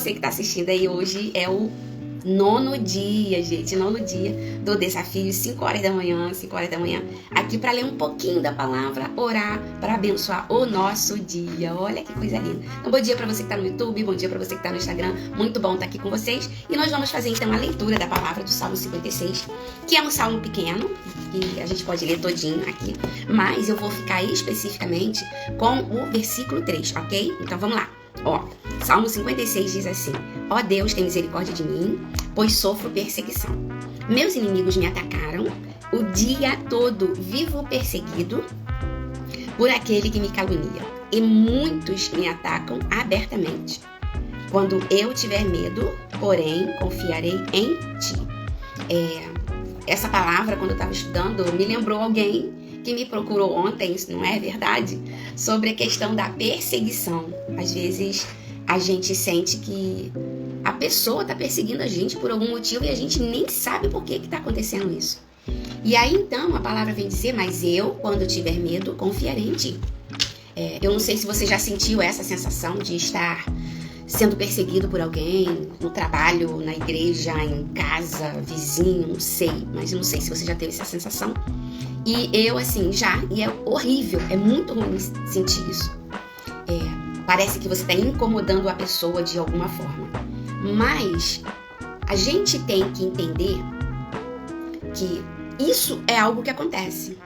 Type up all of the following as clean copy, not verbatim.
você que está assistindo aí, hoje é o 9º dia, gente, 9º dia do desafio, 5 horas da manhã, aqui para ler um pouquinho da palavra, orar, para abençoar o nosso dia. Olha que coisa linda. Então, bom dia para você que está no YouTube, bom dia para você que está no Instagram, muito bom estar aqui com vocês. E nós vamos fazer então a leitura da palavra do Salmo 56, que é um salmo pequeno, que a gente pode ler todinho aqui, mas eu vou ficar especificamente com o versículo 3, ok? Então vamos lá. Salmo 56 diz assim: Ó Deus, tem misericórdia de mim, pois sofro perseguição. Meus inimigos me atacaram, o dia todo vivo perseguido por aquele que me calunia, e muitos me atacam abertamente. Quando eu tiver medo, porém, confiarei em ti. Essa palavra, quando eu estava estudando, me lembrou alguém que me procurou ontem, isso não é verdade? Sobre a questão da perseguição. Às vezes a gente sente que a pessoa está perseguindo a gente por algum motivo e a gente nem sabe por que está acontecendo isso. E aí então a palavra vem dizer: mas eu, quando tiver medo, confiarei em ti. Eu não sei se você já sentiu essa sensação de estar sendo perseguido por alguém, no trabalho, na igreja, em casa, vizinho, não sei. Mas eu não sei se você já teve essa sensação. E eu, assim, e é horrível, é muito ruim sentir isso. Parece que você está incomodando a pessoa de alguma forma. Mas a gente tem que entender que isso é algo que acontece.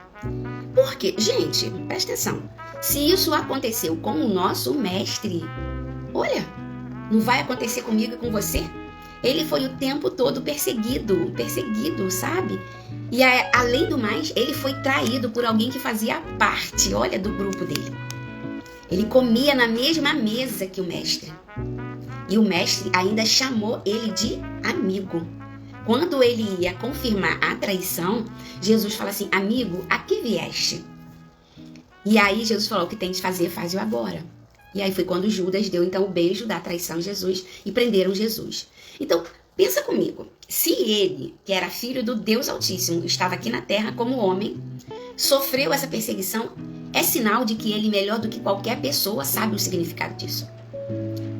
Porque, gente, presta atenção, se isso aconteceu com o nosso mestre, olha, não vai acontecer comigo e com você? Ele foi o tempo todo perseguido, sabe? E além do mais, ele foi traído por alguém que fazia parte, olha, do grupo dele. Ele comia na mesma mesa que o mestre. E o mestre ainda chamou ele de amigo. Quando ele ia confirmar a traição, Jesus fala assim: amigo, a que vieste? E aí Jesus falou: o que tem de fazer, faz-o agora. E aí foi quando Judas deu então o beijo da traição de Jesus e prenderam Jesus. Então, pensa comigo, se ele, que era filho do Deus Altíssimo, estava aqui na terra como homem, sofreu essa perseguição, é sinal de que ele, melhor do que qualquer pessoa, sabe o significado disso.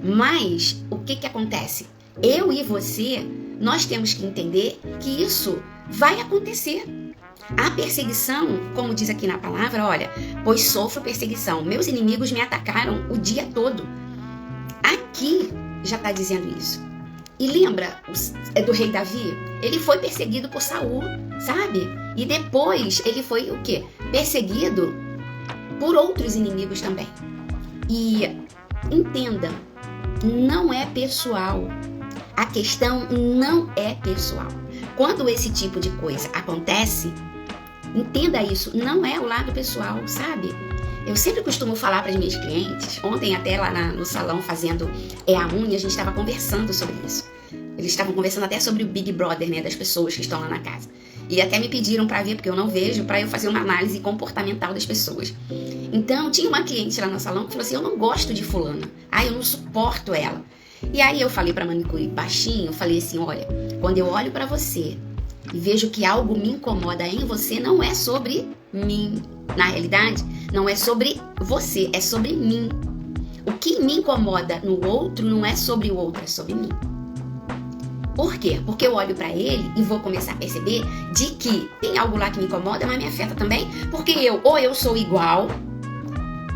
Mas, o que acontece? Eu e você, nós temos que entender que isso vai acontecer. A perseguição, como diz aqui na palavra, olha, pois sofro perseguição, meus inimigos me atacaram o dia todo. Aqui já está dizendo isso. E lembra do rei Davi? Ele foi perseguido por Saul, sabe? E depois ele foi o quê? Perseguido por outros inimigos também. E entenda, não é pessoal. A questão não é pessoal. Quando esse tipo de coisa acontece, entenda isso, não é o lado pessoal, sabe? Eu sempre costumo falar para as minhas clientes, ontem até lá no salão fazendo a unha, a gente estava conversando sobre isso. Eles estavam conversando até sobre o Big Brother, né, das pessoas que estão lá na casa. E até me pediram para ver, porque eu não vejo, para eu fazer uma análise comportamental das pessoas. Então, tinha uma cliente lá no salão que falou assim: eu não gosto de fulana, eu não suporto ela. E aí eu falei para a manicure baixinho, eu falei assim: olha, quando eu olho para você e vejo que algo me incomoda em você, não é sobre mim. Na realidade, não é sobre você, é sobre mim. O que me incomoda no outro não é sobre o outro, é sobre mim. Por quê? Porque eu olho para ele e vou começar a perceber de que tem algo lá que me incomoda, mas me afeta também, porque eu sou igual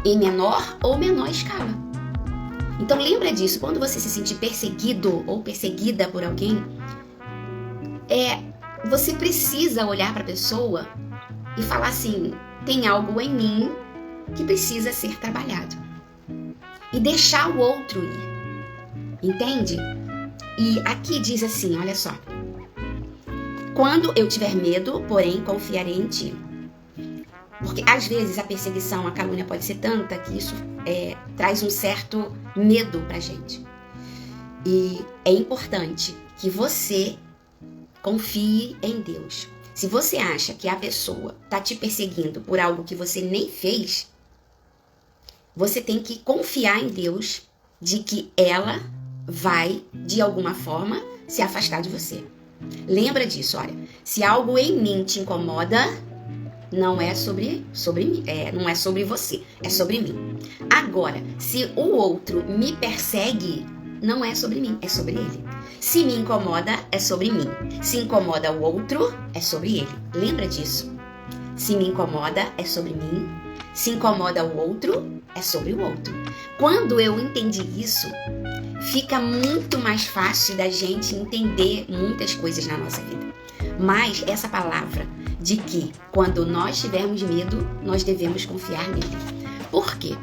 em menor ou menor escala. Então lembra disso, quando você se sentir perseguido ou perseguida por alguém, você precisa olhar para a pessoa e falar assim: tem algo em mim que precisa ser trabalhado. E deixar o outro ir. Entende? E aqui diz assim, olha só: quando eu tiver medo, porém, confiarei em ti. Porque às vezes a perseguição, a calúnia pode ser tanta que isso traz um certo medo pra gente. E é importante que você confie em Deus. Se você acha que a pessoa está te perseguindo por algo que você nem fez, você tem que confiar em Deus de que ela vai, de alguma forma, se afastar de você. Lembra disso, olha. Se algo em mim te incomoda, não é sobre mim, não é sobre você, é sobre mim. Agora, se o outro me persegue, não é sobre mim, é sobre ele. Se me incomoda, é sobre mim. Se incomoda o outro, é sobre ele. Lembra disso? Se me incomoda, é sobre mim. Se incomoda o outro, é sobre o outro. Quando eu entendi isso, fica muito mais fácil da gente entender muitas coisas na nossa vida. Mas essa palavra de que quando nós tivermos medo, nós devemos confiar nele. Por quê?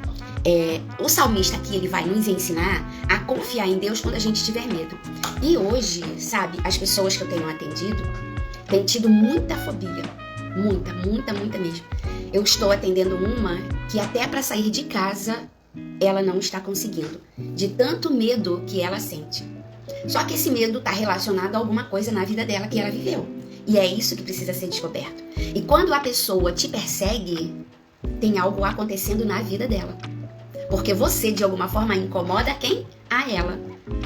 O salmista aqui, ele vai nos ensinar a confiar em Deus quando a gente tiver medo. E hoje, sabe, as pessoas que eu tenho atendido têm tido muita fobia. Muita mesmo. Eu estou atendendo uma que até para sair de casa, ela não está conseguindo. De tanto medo que ela sente. Só que esse medo está relacionado a alguma coisa na vida dela que ela viveu. E é isso que precisa ser descoberto. E quando a pessoa te persegue, tem algo acontecendo na vida dela. Porque você, de alguma forma, incomoda quem? A ela.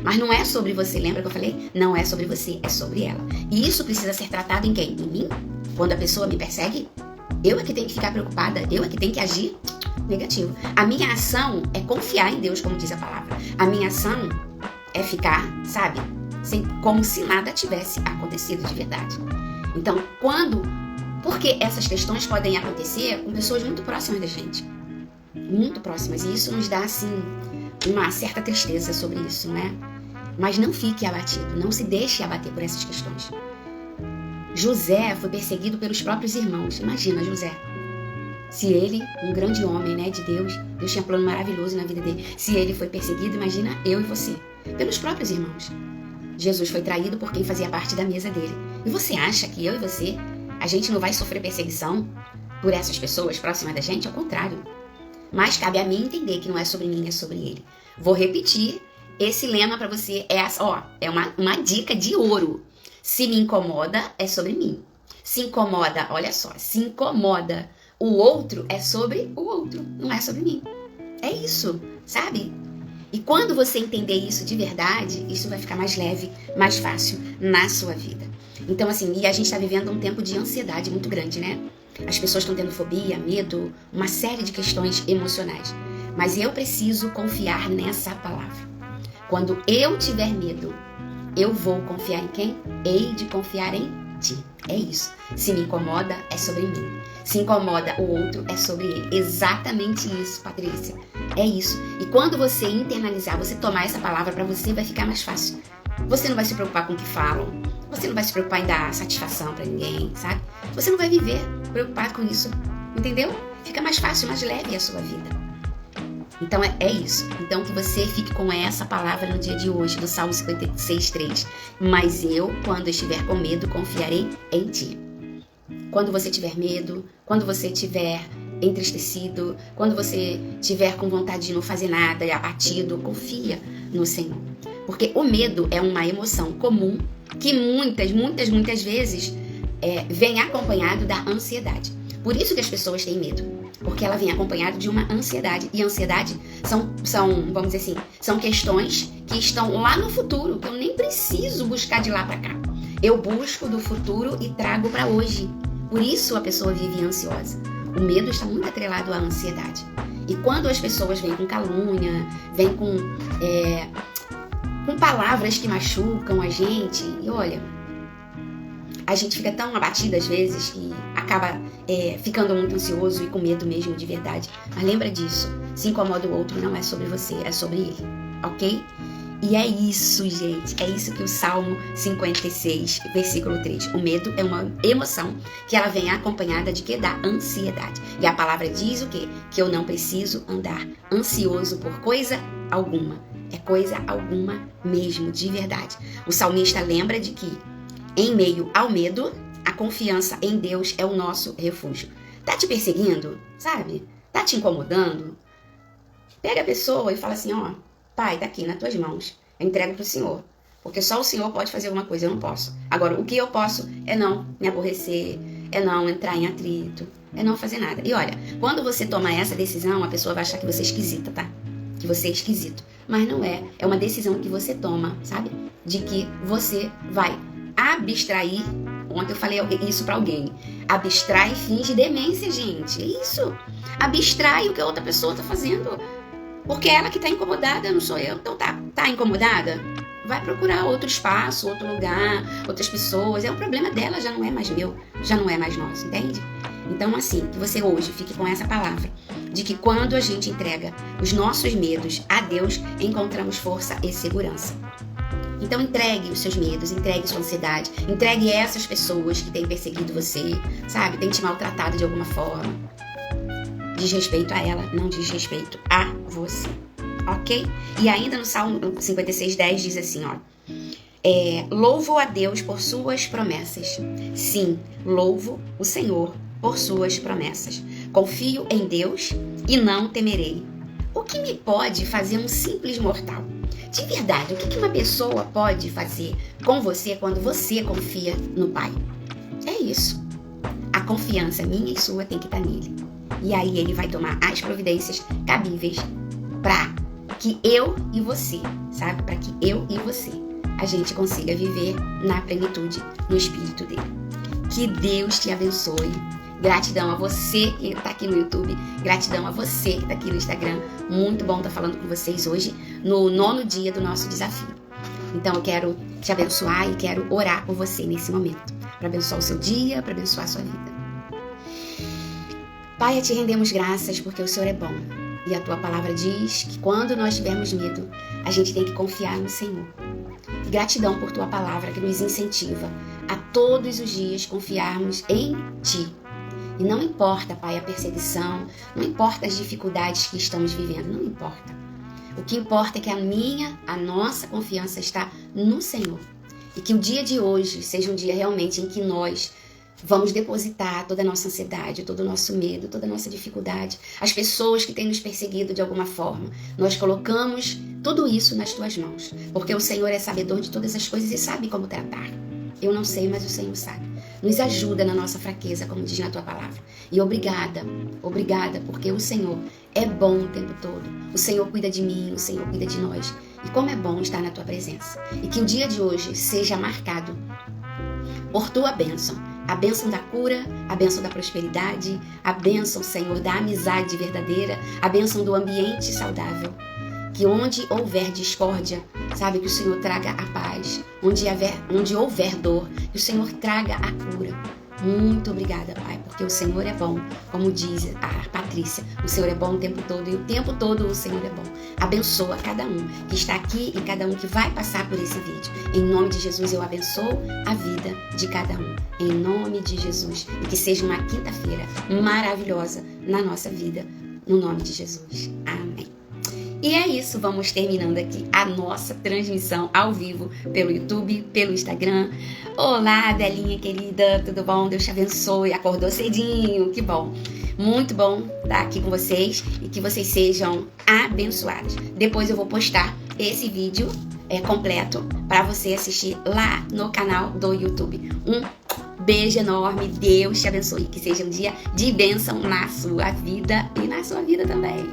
Mas não é sobre você, lembra que eu falei? Não é sobre você, é sobre ela. E isso precisa ser tratado em quem? Em mim? Quando a pessoa me persegue? Eu é que tenho que ficar preocupada, eu é que tenho que agir negativo. A minha ação é confiar em Deus, como diz a palavra. A minha ação é ficar, sabe, como se nada tivesse acontecido de verdade. Então, porque essas questões podem acontecer com pessoas muito próximas da gente. Muito próximas. E isso nos dá, assim, uma certa tristeza sobre isso, né? Mas não fique abatido, não se deixe abater por essas questões. José foi perseguido pelos próprios irmãos. Imagina, José. Se ele, um grande homem, né, de Deus tinha um plano maravilhoso na vida dele. Se ele foi perseguido, imagina eu e você. Pelos próprios irmãos. Jesus foi traído por quem fazia parte da mesa dele. E você acha que eu e você, a gente não vai sofrer perseguição por essas pessoas próximas da gente? Ao contrário. Mas cabe a mim entender que não é sobre mim, é sobre ele. Vou repetir esse lema para você. É uma dica de ouro. Se me incomoda, é sobre mim. Se incomoda, olha só, se incomoda o outro, é sobre o outro, não é sobre mim. É isso, sabe? E quando você entender isso de verdade, isso vai ficar mais leve, mais fácil na sua vida. Então, assim, e a gente está vivendo um tempo de ansiedade muito grande, né? As pessoas estão tendo fobia, medo, uma série de questões emocionais. Mas eu preciso confiar nessa palavra. Quando eu tiver medo, eu vou confiar em quem? Hei de confiar em ti. É isso. Se me incomoda, é sobre mim. Se incomoda o outro, é sobre ele. Exatamente isso, Patrícia. É isso. E quando você internalizar, você tomar essa palavra para você, vai ficar mais fácil. Você não vai se preocupar com o que falam. Você não vai se preocupar em dar satisfação para ninguém, sabe? Você não vai viver preocupado com isso. Entendeu? Fica mais fácil, mais leve a sua vida. Então é isso. Então que você fique com essa palavra no dia de hoje, do Salmo 56:3. Mas eu, quando estiver com medo, confiarei em ti. Quando você tiver medo, quando você estiver entristecido, quando você estiver com vontade de não fazer nada, abatido, confia no Senhor. Porque o medo é uma emoção comum que muitas vezes vem acompanhado da ansiedade. Por isso que as pessoas têm medo, porque ela vem acompanhada de uma ansiedade. E ansiedade são, vamos dizer assim, são questões que estão lá no futuro, que eu nem preciso buscar de lá para cá. Eu busco do futuro e trago para hoje. Por isso a pessoa vive ansiosa. O medo está muito atrelado à ansiedade. E quando as pessoas vêm com calúnia, vêm com palavras que machucam a gente, e olha, a gente fica tão abatida às vezes que acaba ficando muito ansioso e com medo mesmo de verdade. Mas lembra disso, se incomoda o outro, não é sobre você, é sobre ele, ok? E é isso, gente, é isso que o Salmo 56, versículo 3. O medo é uma emoção que ela vem acompanhada de quê? Da ansiedade. E a palavra diz o quê? Que eu não preciso andar ansioso por coisa alguma. É coisa alguma mesmo, de verdade. O salmista lembra de que, em meio ao medo, a confiança em Deus é o nosso refúgio. Tá te perseguindo, sabe? Tá te incomodando? Pega a pessoa e fala assim, Pai, tá aqui nas tuas mãos. Eu entrego pro Senhor. Porque só o Senhor pode fazer alguma coisa, eu não posso. Agora, o que eu posso é não me aborrecer, é não entrar em atrito, é não fazer nada. E olha, quando você toma essa decisão, a pessoa vai achar que você é esquisita, tá? Que você é esquisito. Mas não é. É uma decisão que você toma, sabe? De que você vai abstrair. Ontem eu falei isso pra alguém. Abstrai e finge demência, gente. É isso. Abstrai o que a outra pessoa tá fazendo. Porque é ela que tá incomodada, não sou eu. Então tá. Tá incomodada? Vai procurar outro espaço, outro lugar, outras pessoas. É o problema dela, já não é mais meu, já não é mais nosso, entende? Então, assim, que você hoje fique com essa palavra, de que quando a gente entrega os nossos medos a Deus, encontramos força e segurança. Então entregue os seus medos, entregue sua ansiedade, entregue essas pessoas que têm perseguido você, sabe? Têm te maltratado de alguma forma. Diz respeito a ela, não diz respeito a você, ok? E ainda no Salmo 56:10 diz assim, ó. Louvo a Deus por suas promessas. Sim, louvo o Senhor por suas promessas. Confio em Deus e não temerei. O que me pode fazer um simples mortal? De verdade, o que uma pessoa pode fazer com você quando você confia no Pai? É isso. A confiança minha e sua tem que estar nele. E aí ele vai tomar as providências cabíveis para que eu e você, sabe? Para que eu e você, a gente consiga viver na plenitude no Espírito dele. Que Deus te abençoe. Gratidão a você que está aqui no YouTube. Gratidão a você que está aqui no Instagram. Muito bom estar falando com vocês hoje, no 9º dia do nosso desafio. Então eu quero te abençoar e quero orar por você nesse momento. Para abençoar o seu dia, para abençoar a sua vida. Pai, te rendemos graças porque o Senhor é bom. E a tua palavra diz que quando nós tivermos medo, a gente tem que confiar no Senhor. Gratidão por tua palavra que nos incentiva a todos os dias confiarmos em ti. E não importa, Pai, a perseguição, não importa as dificuldades que estamos vivendo, não importa. O que importa é que a nossa confiança está no Senhor. E que o dia de hoje seja um dia realmente em que nós vamos depositar toda a nossa ansiedade, todo o nosso medo, toda a nossa dificuldade, as pessoas que têm nos perseguido de alguma forma. Nós colocamos tudo isso nas tuas mãos, porque o Senhor é sabedor de todas as coisas e sabe como tratar. Eu não sei, mas o Senhor sabe. Nos ajuda na nossa fraqueza, como diz na tua palavra. E obrigada, porque o Senhor é bom o tempo todo. O Senhor cuida de mim, o Senhor cuida de nós. E como é bom estar na tua presença. E que o dia de hoje seja marcado por tua bênção. A bênção da cura, a bênção da prosperidade, a bênção, Senhor, da amizade verdadeira, a bênção do ambiente saudável. Que onde houver discórdia, sabe, que o Senhor traga a paz. Onde houver dor, que o Senhor traga a cura. Muito obrigada, Pai, porque o Senhor é bom, como diz a Patrícia. O Senhor é bom o tempo todo e o tempo todo o Senhor é bom. Abençoa cada um que está aqui e cada um que vai passar por esse vídeo. Em nome de Jesus, eu abençoo a vida de cada um. Em nome de Jesus. E que seja uma quinta-feira maravilhosa na nossa vida. No nome de Jesus. Amém. E é isso, vamos terminando aqui a nossa transmissão ao vivo pelo YouTube, pelo Instagram. Olá, Delinha querida, tudo bom? Deus te abençoe, acordou cedinho, que bom. Muito bom estar aqui com vocês e que vocês sejam abençoados. Depois eu vou postar esse vídeo completo para você assistir lá no canal do YouTube. Um beijo enorme, Deus te abençoe, que seja um dia de bênção na sua vida e na sua vida também.